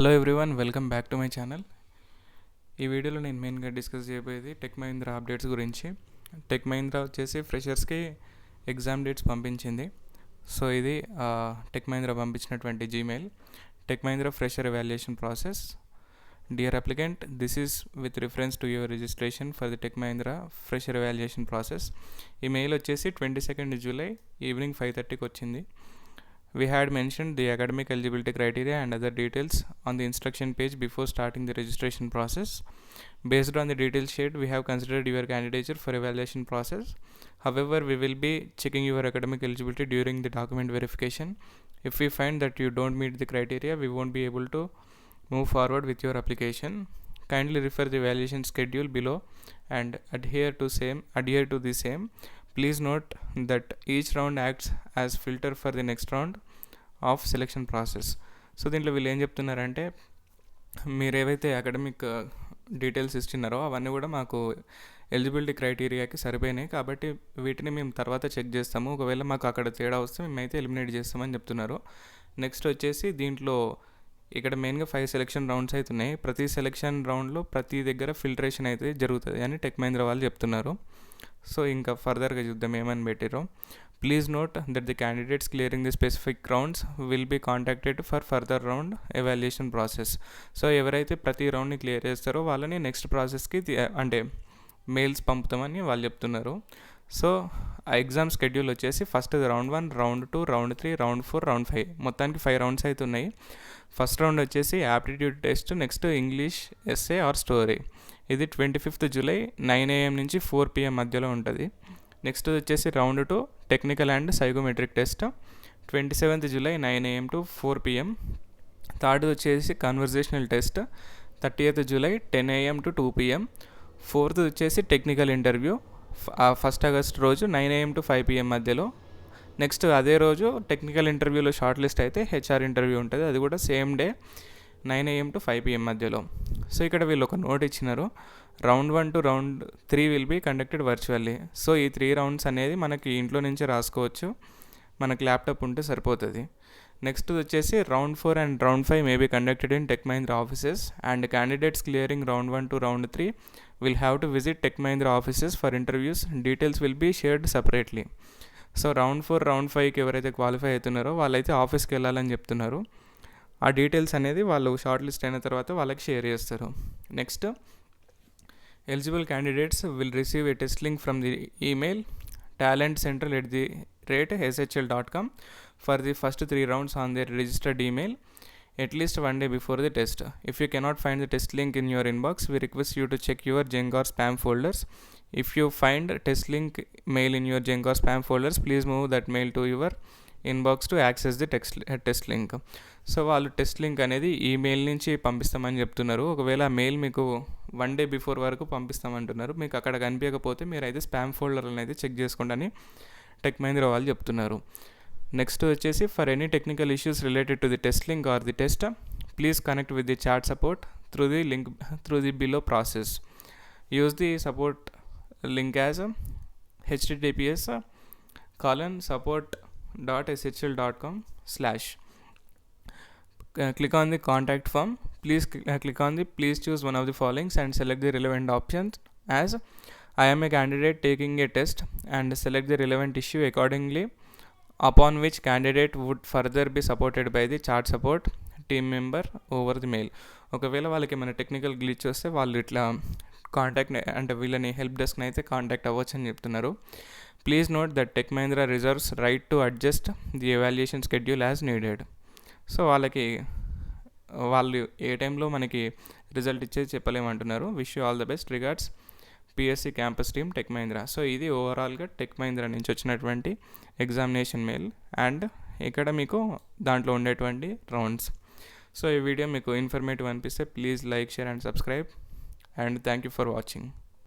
Hello everyone, welcome back to my channel. ఈ వీడియోలో నేను మెయిన్గా డిస్కస్ చేయబోయేది టెక్ మహీంద్రా అప్డేట్స్ గురించి. టెక్ మహీంద్రా వచ్చేసి ఫ్రెషర్స్కి ఎగ్జామ్ డేట్స్ పంపించింది. సో ఇది టెక్ మహీంద్రా పంపించినటువంటి Gmail. Tech Mahindra fresher evaluation process. Dear applicant, this is with reference to your registration for the tech Mahindra fresher evaluation process. ఈ మెయిల్ వచ్చేసి 22 జూలై ఈవినింగ్ 5:30కి వచ్చింది. We had mentioned the academic eligibility criteria and other details on the instruction page before starting the registration process. Based on the details shared, we have considered your candidature for evaluation process. However, we will be checking your academic eligibility during the document verification. If we find that you don't meet the criteria, we won't be able to move forward with your application. Kindly refer the evaluation schedule below and adhere to the same. Please note that each round acts as filter for the next round of selection process. So దీంట్లో వీళ్ళు ఏం చెప్తున్నారంటే, మీరు ఏవైతే academic details ఇస్తున్నారో అవన్నీ కూడా మాకు ఎలిజిబిలిటీ క్రైటీరియాకి సరిపోయినాయి, కాబట్టి వీటిని మేము తర్వాత చెక్ చేస్తాము. ఒకవేళ మాకు అక్కడ తేడా వస్తే మేమైతే ఎలిమినేట్ చేస్తామని చెప్తున్నారు. నెక్స్ట్ వచ్చేసి దీంట్లో ఇక్కడ మెయిన్గా 5 సెలెక్షన్ రౌండ్స్ అయితే ఉన్నాయి. ప్రతి సెలెక్షన్ రౌండ్లో ప్రతి దగ్గర ఫిల్టరేషన్ అయితే జరుగుతుంది అని టెక్ మహీంద్రా వాళ్ళు చెప్తున్నారు. సో ఇంకా ఫర్దర్గా చూద్దాం ఏమని పెట్టారో. Please note that the candidates clearing the specific rounds will be contacted for further round evaluation process. So ఎవరైతే ప్రతి రౌండ్ని క్లియర్ చేస్తారో వాళ్ళని నెక్స్ట్ ప్రాసెస్కి అంటే మెయిల్స్ పంపుతామని వాళ్ళు చెప్తున్నారు. సో ఆ ఎగ్జామ్ స్కెడ్యూల్ వచ్చేసి first round 1, round 2, round 3, round 4, round 5 మొత్తానికి 5 రౌండ్స్ అయితే ఉన్నాయి. ఫస్ట్ రౌండ్ వచ్చేసి aptitude test, next English, essay or story. ఇది 25th జూలై 9 AM నుంచి 4 PM మధ్యలో ఉంటుంది. నెక్స్ట్ వచ్చేసి round 2 technical and psychometric test, 27th July 9 AM to 4 PM. Third వచ్చేసి conversational test, 30th July 10 AM to 2 PM. Fourth వచ్చేసి technical interview 1st August రోజు 9 AM to 5 PM మధ్యలో. Next అదే రోజు టెక్నికల్ ఇంటర్వ్యూలో షార్ట్ లిస్ట్ అయితే HR interview ఉంటుంది, అది కూడా same day 9 AM to 5 PM మధ్యలో. సో ఇక్కడ వీళ్ళు ఒక నోట్ ఇచ్చినారు, round 1 to round 3 will be conducted virtually. So ఈ 3 రౌండ్స్ అనేది మనకి ఇంట్లో నుంచే రాసుకోవచ్చు, మనకి ల్యాప్టాప్ ఉంటే సరిపోతుంది. నెక్స్ట్ వచ్చేసి round 4 and round 5 may be conducted in Tech Mahindra offices and candidates clearing round 1 to round 3 will have to visit Tech Mahindra offices for interviews. Details will be shared separately. So round 4, round 5కి ఎవరైతే qualify అవుతున్నారో వాళ్ళైతే ఆఫీస్కి వెళ్ళాలని చెప్తున్నారు. ఆ details అనేది వాళ్ళు షార్ట్ లిస్ట్ అయిన తర్వాత వాళ్ళకి షేర్ చేస్తారు. Next, eligible candidates will receive a test link from the email talentcentral@shl.com for the first 3 rounds on their registered email at least one day before the test. If you cannot find the test link in your inbox, we request you to check your junk or spam folders. If you find test link mail in your junk or spam folders, please move that mail to your inbox to access the test link. So వాళ్ళు test link అనేది email నుంచి పంపిస్తామని చెప్తున్నారు. ఒకవేళ ఆ mail మీకు 1 day before వరకు పంపిస్తామంటున్నారు. మీకు అక్కడ కనిపించకపోతే మీరు అయితే స్పామ్ ఫోల్డర్లను అయితే చెక్ చేసుకోండి అని టెక్ మహీంద్రా వాళ్ళు చెప్తున్నారు. నెక్స్ట్ వచ్చేసి, for any technical issues related to the test link or the test, please connect with the chat support through the below process. Use the support link as https://support.shl.com/. Click on the contact form. Click on the please choose one of the following and select the relevant options as I am a candidate taking a test, and select the relevant issue accordingly, upon which candidate would further be supported by the chat support team member over the mail. ఒకవేళ వాళ్ళకి ఏమైనా technical glitch వస్తే వాళ్ళు ఇట్లా contact అంటే వీళ్ళని help డెస్క్ని అయితే contact అవ్వచ్చు అని చెప్తున్నారు. Please note that Tech Mahindra reserves right to adjust the evaluation schedule as needed. So వాళ్ళు ఏ టైంలో మనకి రిజల్ట్ ఇచ్చేది చెప్పలేమంటున్నారు. Wish you all the best. Regards, PSC campus team Tech Mahindra. So ఇది ఓవరాల్గా టెక్ మహీంద్రా నుంచి వచ్చినటువంటి ఎగ్జామినేషన్ మెయిల్ అండ్ ఇక్కడ మీకు దాంట్లో ఉండేటువంటి రౌండ్స్. సో ఈ వీడియో మీకు ఇన్ఫర్మేటివ్ అనిపిస్తే please like, share and subscribe, and thank you for watching.